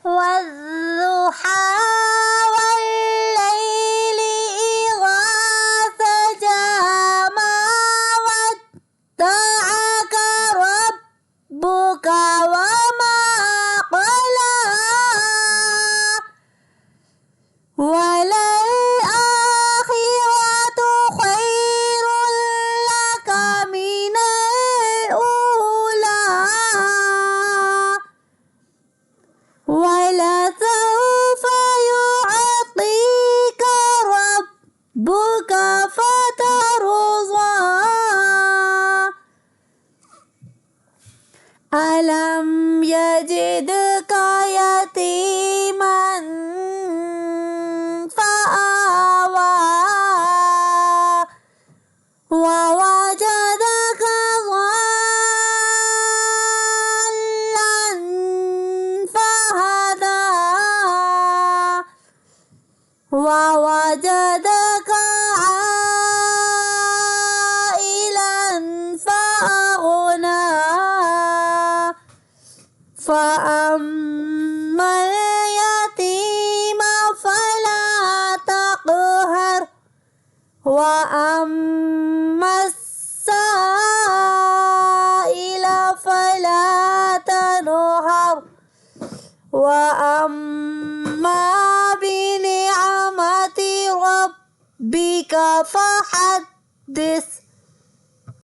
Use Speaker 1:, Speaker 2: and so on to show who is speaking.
Speaker 1: والضحى والليل إذا سجى ما ودعك ربك وما قلى وللآخرة خير لك من الأولى ولسوف يعطيك ربك فترضى ألم يجدك يتيما فآوى ووجدك ضالا فهدى ووجدك عائلا فأغنى فأما اليتيم فلا تقهر وأما السائل فلا تنهر وأما بنعمة ربك فحدث.